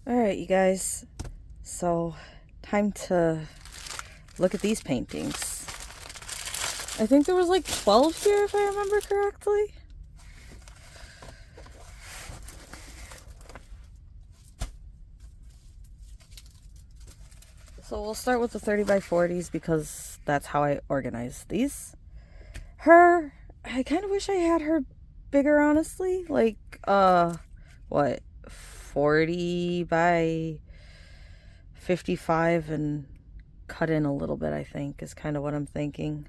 Alright, you guys. So, time to look at these paintings. I think there was like 12 here, if I remember correctly. So we'll start with the 30 by 40s because that's how I organize these. Her, I kind of wish I had her bigger, honestly. Like, what? 40 by 55 and cut in a little bit, I think, is kind of what I'm thinking.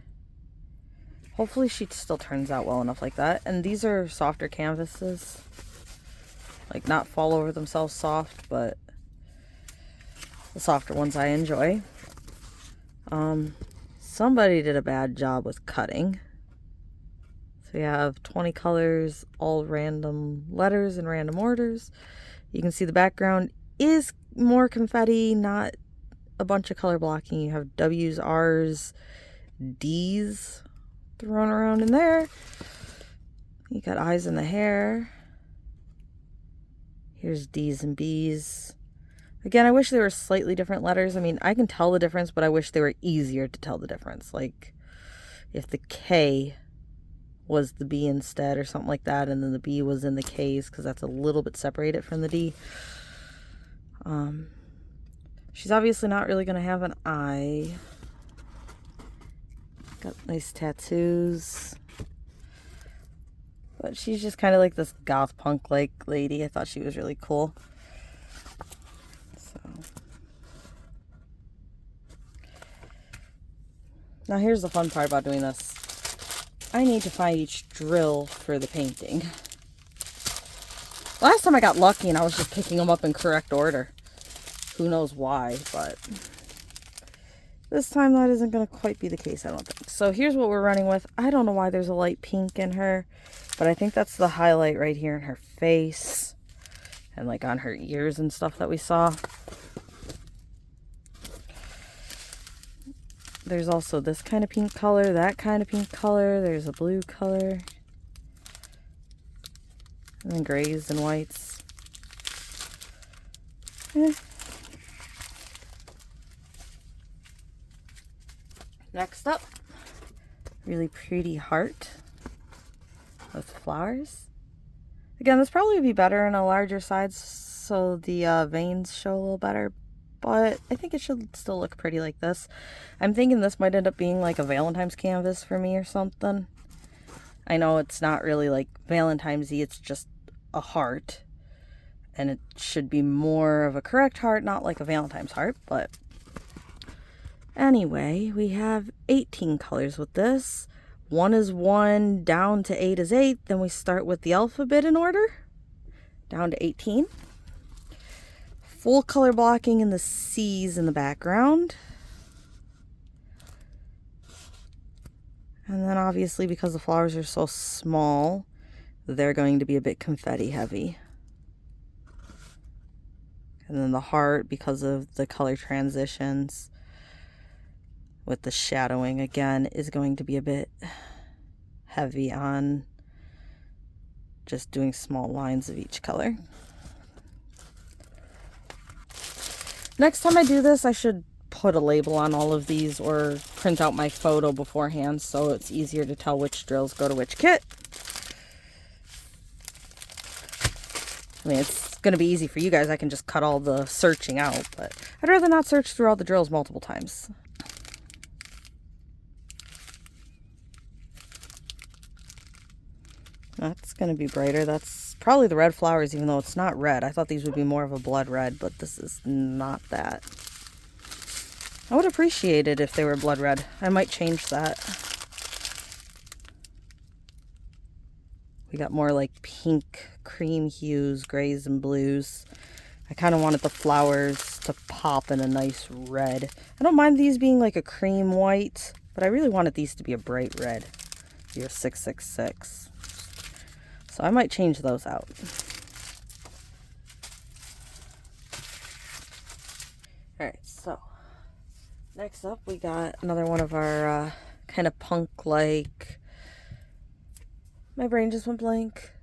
Hopefully she still turns out well enough like that. And these are softer canvases. Like, not fall over themselves soft, but the softer ones I enjoy. Somebody did a bad job with cutting. So you have 20 colors, all random letters and random orders. You can see the background is more confetti, not a bunch of color blocking. You have W's, R's, D's thrown around in there. You got eyes in the hair. Here's D's and B's. Again, I wish they were slightly different letters. I mean, I can tell the difference, but I wish they were easier to tell the difference. Like, if the K was the B instead or something like that, and then the B was in the K's, because that's a little bit separated from the D. She's obviously not really going to have an eye. Got nice tattoos. But she's just kind of like this goth punk-like lady. I thought she was really cool. So. Now here's the fun part about doing this. I need to find each drill for the painting. Last time I got lucky and I was just picking them up in correct order. Who knows why, but this time that isn't going to quite be the case, I don't think. So here's what we're running with. I don't know why there's a light pink in her, but I think that's the highlight right here in her face and like on her ears and stuff that we saw. There's also this kind of pink color, that kind of pink color. There's a blue color. And then grays and whites. Next up, really pretty heart with flowers. Again, this probably would be better in a larger size so the veins show a little better, but I think it should still look pretty like this. I'm thinking this might end up being like a Valentine's canvas for me or something. I know it's not really like Valentine's-y, it's just a heart. And it should be more of a correct heart, not like a Valentine's heart, but anyway, we have 18 colors with this. 1 is 1, down to 8 is 8. Then we start with the alphabet in order, down to 18. Full color blocking in the C's in the background. And then obviously because the flowers are so small, they're going to be a bit confetti heavy. And then the heart, because of the color transitions with the shadowing, again, is going to be a bit heavy on just doing small lines of each color. Next time I do this, I should put a label on all of these or print out my photo beforehand so it's easier to tell which drills go to which kit. I mean, it's going to be easy for you guys. I can just cut all the searching out, but I'd rather not search through all the drills multiple times. That's going to be brighter. That's probably the red flowers, even though it's not red. I thought these would be more of a blood red, but this is not that. I would appreciate it if they were blood red. I might change that. We got more like pink, cream hues, grays and blues. I kind of wanted the flowers to pop in a nice red. I don't mind these being like a cream white, but I really wanted these to be a bright red. Your 666. So I might change those out. Alright, so next up we got another one of our kind of punk-like. My brain just went blank.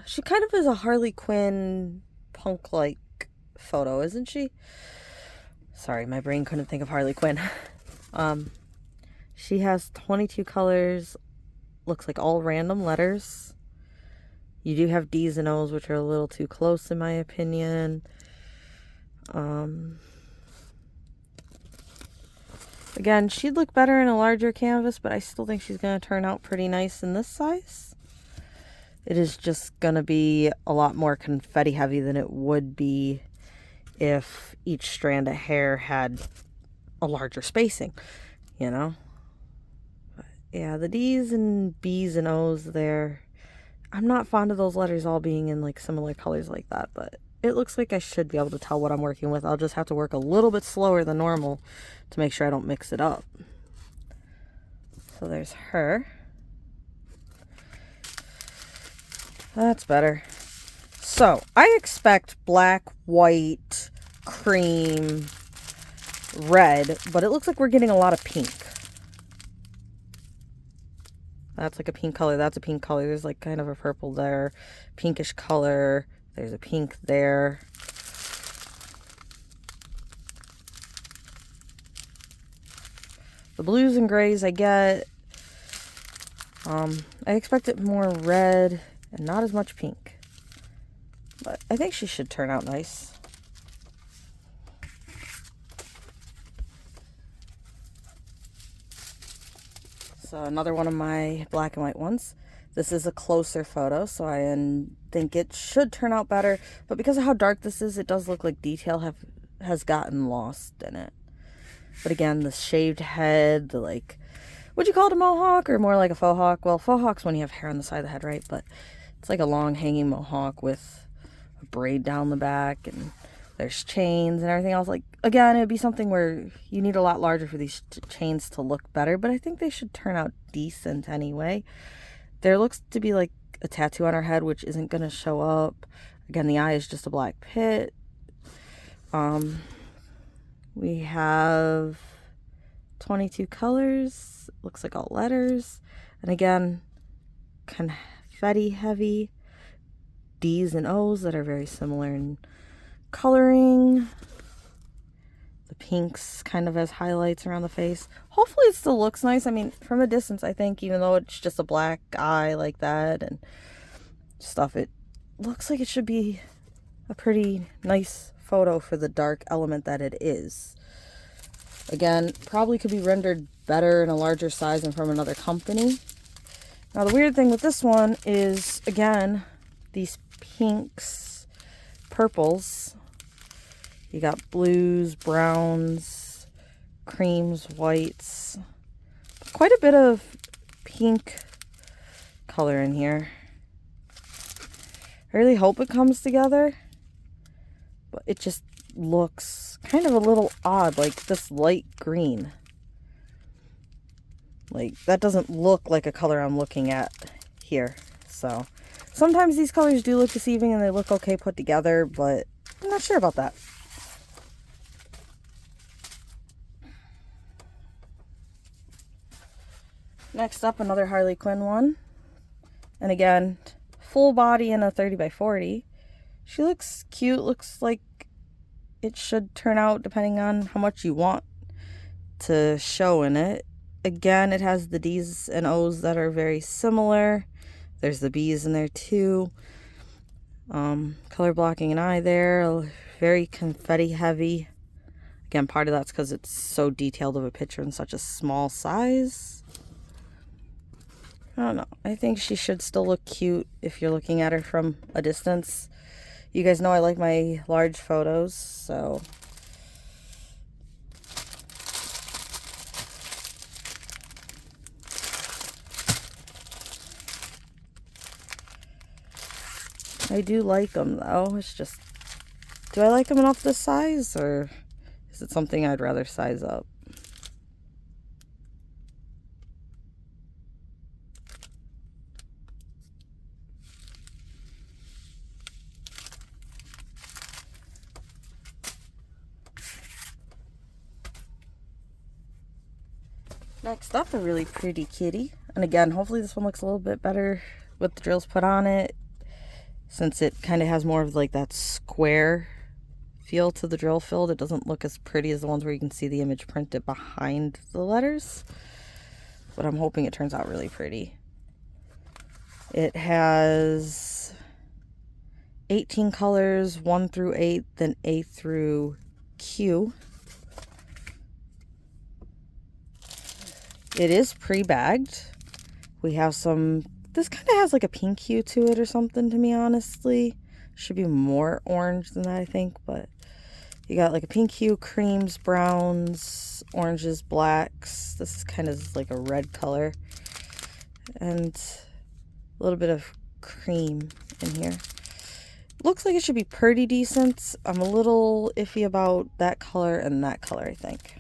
She kind of is a Harley Quinn punk-like photo, isn't she? Sorry, my brain couldn't think of Harley Quinn. She has 22 colors, looks like all random letters. You do have D's and O's, which are a little too close in my opinion. Again, she'd look better in a larger canvas, but I still think she's going to turn out pretty nice in this size. It is just going to be a lot more confetti heavy than it would be if each strand of hair had a larger spacing, you know? But yeah, the D's and B's and O's there. I'm not fond of those letters all being in like similar colors like that, but it looks like I should be able to tell what I'm working with. I'll just have to work a little bit slower than normal to make sure I don't mix it up. So there's her. That's better. So I expect black, white, cream, red, but it looks like we're getting a lot of pink. That's like a pink color. That's a pink color. There's like kind of a purple there. Pinkish color. There's a pink there. The blues and grays I get. I expected more red and not as much pink. But I think she should turn out nice. So another one of my black and white ones. This is a closer photo, so I think it should turn out better. But because of how dark this is, it does look like detail has gotten lost in it. But again, the shaved head, the like, would you call it a mohawk or more like a faux hawk? Well, faux hawk's when you have hair on the side of the head, right? But it's like a long hanging mohawk with a braid down the back, and there's chains and everything else. Like, again, it'd be something where you need a lot larger for these chains to look better, but I think they should turn out decent anyway. There looks to be like a tattoo on her head, which isn't going to show up. Again, the eye is just a black pit. We have 22 colors. Looks like all letters. And again, confetti heavy. D's and O's that are very similar in coloring. The pinks kind of as highlights around the face. Hopefully it still looks nice. I mean, from a distance, I think, even though it's just a black eye like that and stuff, it looks like it should be a pretty nice photo for the dark element that it is. Again, probably could be rendered better in a larger size and from another company. Now, the weird thing with this one is, again, these pinks, purples. You got blues, browns, creams, whites. Quite a bit of pink color in here. I really hope it comes together. But it just looks kind of a little odd, like this light green. Like, that doesn't look like a color I'm looking at here. So, sometimes these colors do look deceiving and they look okay put together, but I'm not sure about that. Next up, another Harley Quinn one. And again, full body in a 30 by 40. She looks cute, looks like it should turn out depending on how much you want to show in it. Again, it has the D's and O's that are very similar. There's the B's in there too. Color blocking an eye there, very confetti heavy. Again, part of that's because it's so detailed of a picture in such a small size. I don't know. I think she should still look cute if you're looking at her from a distance. You guys know I like my large photos, so I do like them though. It's just, do I like them enough this size, or is it something I'd rather size up? Next up, a really pretty kitty. And again, hopefully this one looks a little bit better with the drills put on it, since it kind of has more of like that square feel to the drill filled. It doesn't look as pretty as the ones where you can see the image printed behind the letters, but I'm hoping it turns out really pretty. It has 18 colors, 1 through 8, then A through Q. It is pre-bagged. We have some, this kind of has like a pink hue to it or something, to me, honestly. Should be more orange than that, I think, but you got like a pink hue, creams, browns, oranges, blacks. This is kind of like a red color. And a little bit of cream in here. Looks like it should be pretty decent. I'm a little iffy about that color and that color, I think.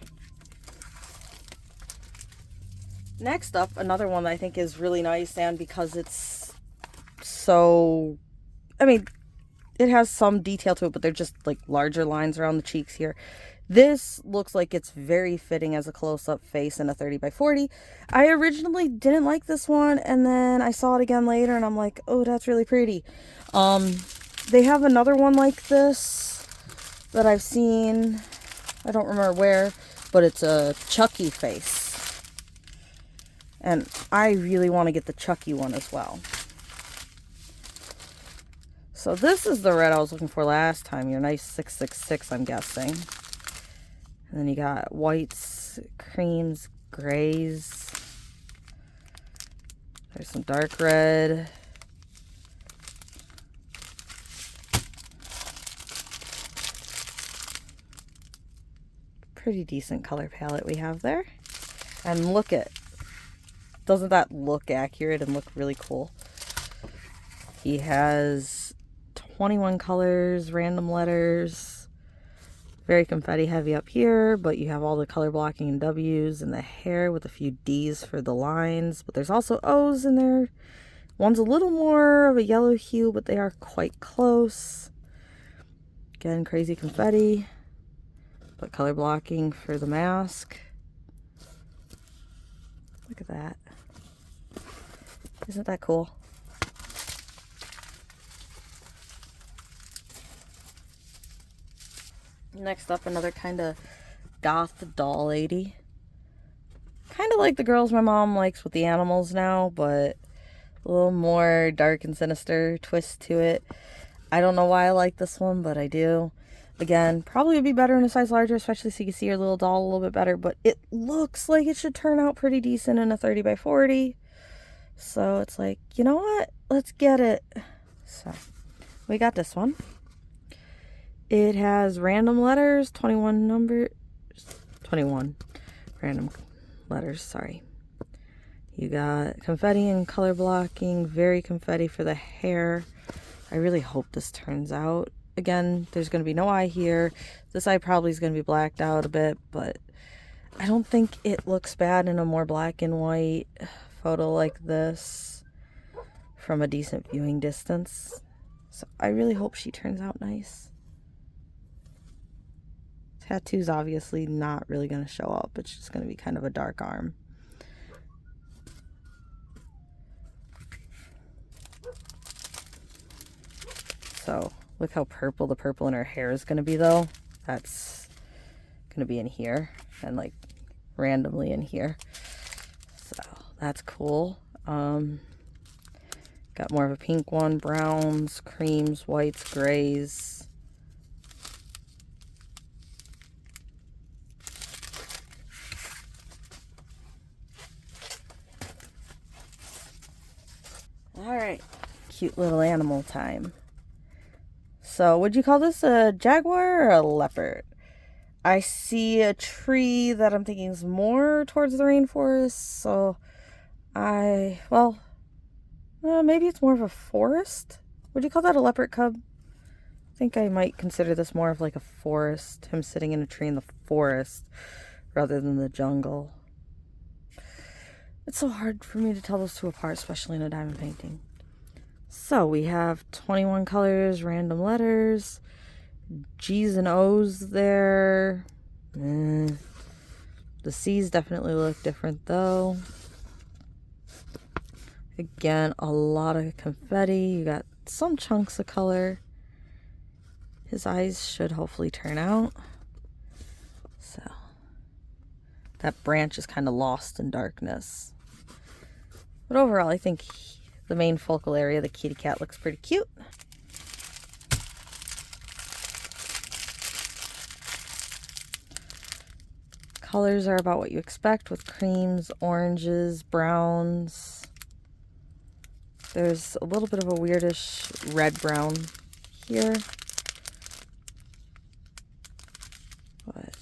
Next up, another one that I think is really nice, and because it's so, I mean, it has some detail to it, but they're just like larger lines around the cheeks here. This looks like it's very fitting as a close-up face in a 30 by 40. I originally didn't like this one, and then I saw it again later, and I'm like, oh, that's really pretty. They have another one like this that I've seen, I don't remember where, but it's a Chucky face. And I really want to get the Chucky one as well. So this is the red I was looking for last time. Your nice 666, I'm guessing. And then you got whites, creams, grays. There's some dark red. Pretty decent color palette we have there. And look at, doesn't that look accurate and look really cool? He has 21 colors, random letters, very confetti heavy up here, but you have all the color blocking and W's in the hair with a few D's for the lines, but there's also O's in there. One's a little more of a yellow hue, but they are quite close. Again, crazy confetti, but color blocking for the mask. Look at that. Isn't that cool? Next up, another kind of goth doll lady. Kind of like the girls my mom likes with the animals now, but a little more dark and sinister twist to it. I don't know why I like this one, but I do. Again, probably would be better in a size larger, especially so you can see your little doll a little bit better, but it looks like it should turn out pretty decent in a 30 by 40. So it's like, you know what? Let's get it. So we got this one. It has random letters, 21 numbers, 21 random letters, sorry. You got confetti and color blocking, very confetti for the hair. I really hope this turns out. Again, there's going to be no eye here. This eye probably is going to be blacked out a bit, but I don't think it looks bad in a more black and white photo like this from a decent viewing distance. So I really hope she turns out nice. Tattoo's obviously not really going to show up. It's just going to be kind of a dark arm. So look how purple the purple in her hair is going to be, though. That's going to be in here and like randomly in here. So that's cool. Got more of a pink one, browns, creams, whites, grays. All right, cute little animal time. So would you call this a jaguar or a leopard? I see a tree that I'm thinking is more towards the rainforest, so maybe it's more of a forest. Would you call that a leopard cub? I think I might consider this more of like a forest, him sitting in a tree in the forest rather than the jungle. It's so hard for me to tell those two apart, especially in a diamond painting. So we have 21 colors, random letters, G's and O's there. The C's definitely look different though. Again, a lot of confetti. You got some chunks of color. his eyes should hopefully turn out. So that branch is kind of lost in darkness. But overall, I think the main focal area of the kitty cat looks pretty cute. Colors are about what you expect, with creams, oranges, browns. There's a little bit of a weirdish red-brown here. But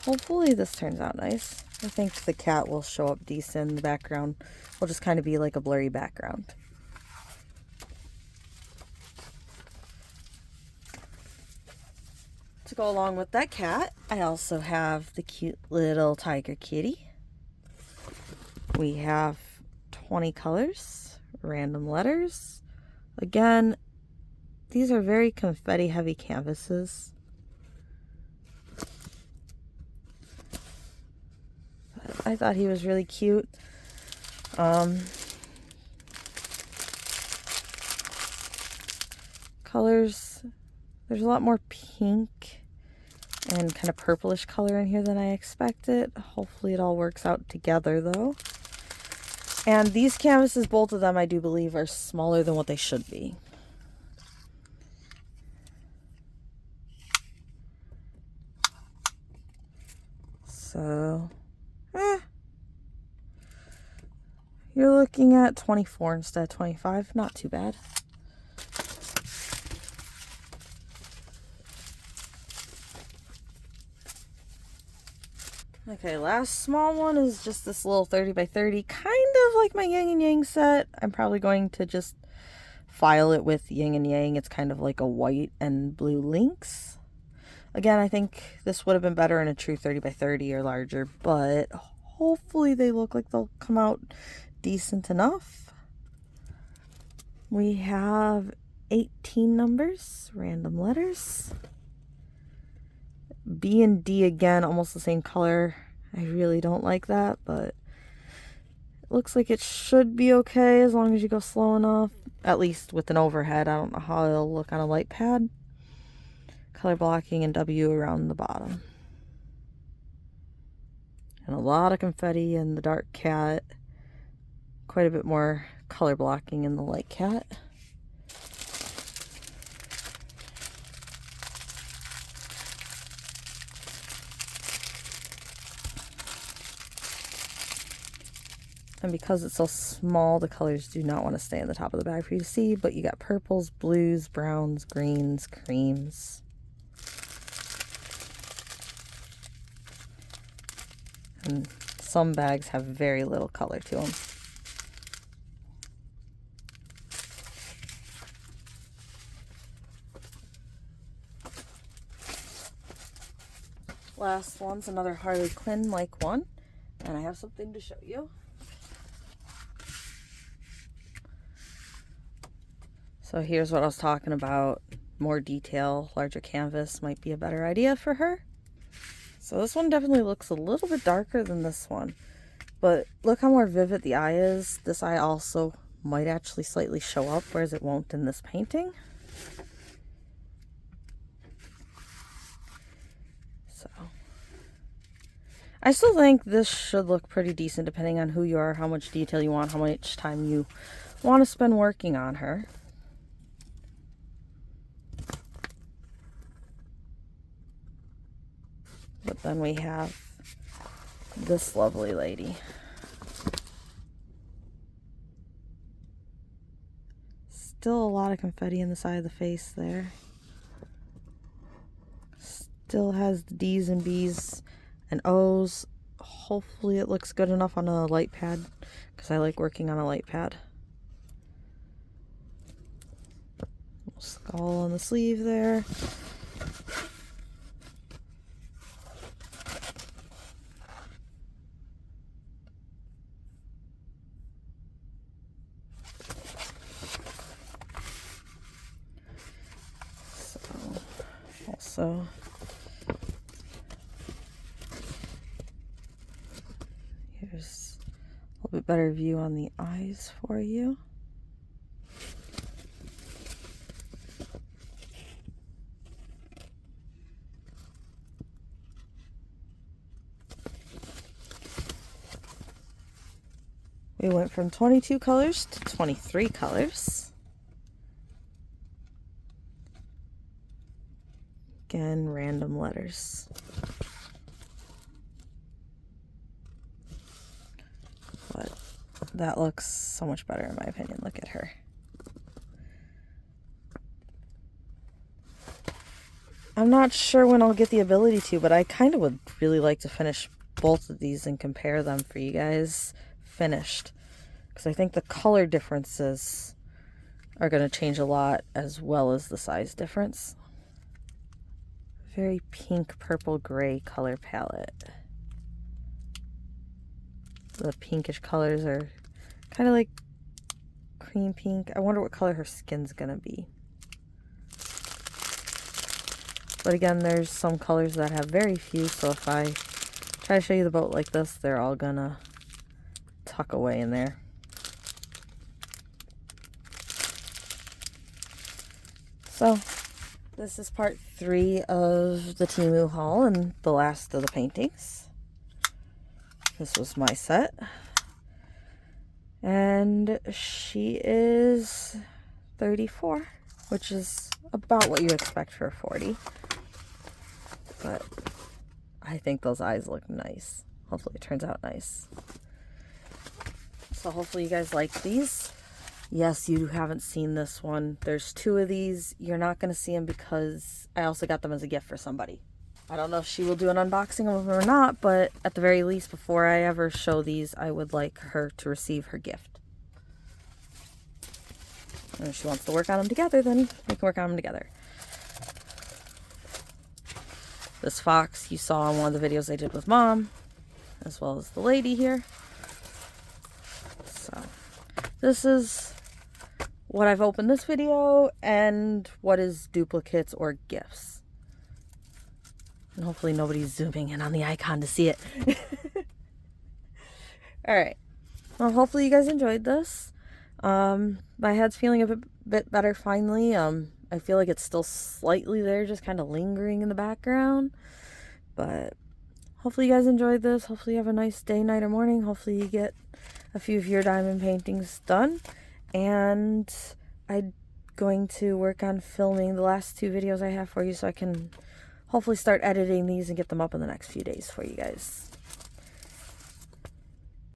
hopefully this turns out nice. I think the cat will show up decent. The background will just kind of be like a blurry background. To go along with that cat, I also have the cute little tiger kitty. We have 20 colors, random letters. Again, these are very confetti heavy canvases. But I thought he was really cute. Colors, there's a lot more pink and kind of purplish color in here than I expected. Hopefully it all works out together though. And these canvases, both of them, I do believe are smaller than what they should be. So, you're looking at 24 instead of 25. Not too bad. Okay, last small one is just this little 30 by 30, kind of like my Yin and Yang set. I'm probably going to just file it with Yin and Yang. It's kind of like a white and blue lynx. Again, I think this would have been better in a true 30 by 30 or larger, but hopefully they look like they'll come out decent enough. We have 18 numbers, random letters. B and D again, almost the same color. I really don't like that, but it looks like it should be okay as long as you go slow enough. At least with an overhead. I don't know how it'll look on a light pad. Color blocking and W around the bottom. And a lot of confetti in the dark cat. Quite a bit more color blocking in the light cat. And because it's so small, the colors do not want to stay in the top of the bag for you to see, but you got purples, blues, browns, greens, creams. And some bags have very little color to them. Last one's another Harley Quinn like one, and I have something to show you. So here's what I was talking about. More detail, larger canvas might be a better idea for her. So this one definitely looks a little bit darker than this one. But look how more vivid the eye is. This eye also might actually slightly show up, whereas it won't in this painting. So I still think this should look pretty decent depending on who you are, how much detail you want, how much time you want to spend working on her. But then we have this lovely lady. Still a lot of confetti in the side of the face there. Still has the D's and B's and O's. Hopefully it looks good enough on a light pad, because I like working on a light pad. Skull on the sleeve there. So here's a little bit better view on the eyes for you. We went from 22 colors to 23 colors. Again, random letters. But that looks so much better in my opinion. Look at her. I'm not sure when I'll get the ability to, but I kind of would really like to finish both of these and compare them for you guys finished. Because I think the color differences are going to change a lot, as well as the size difference. Very pink, purple, gray color palette. The pinkish colors are kind of like cream pink. I wonder what color her skin's going to be. But again, there's some colors that have very few, so if I try to show you the boat like this, they're all gonna tuck away in there. So, this is part 3 of the Temu haul and the last of the paintings. This was my set. And she is 34, which is about what you expect for a 40. But I think those eyes look nice. Hopefully it turns out nice. So hopefully you guys like these. Yes, you haven't seen this one. There's 2 of these. You're not going to see them because I also got them as a gift for somebody. I don't know if she will do an unboxing of them or not, but at the very least, before I ever show these, I would like her to receive her gift. And if she wants to work on them together, then we can work on them together. This fox you saw in one of the videos I did with Mom, as well as the lady here. So, this is what I've opened this video, and what is duplicates or gifts. And hopefully nobody's zooming in on the icon to see it. Alright. Well, hopefully you guys enjoyed this. My head's feeling a bit better finally. I feel like it's still slightly there, just kind of lingering in the background. But hopefully you guys enjoyed this. Hopefully you have a nice day, night, or morning. Hopefully you get a few of your diamond paintings done. And I'm going to work on filming the last 2 videos I have for you so I can hopefully start editing these and get them up in the next few days for you guys.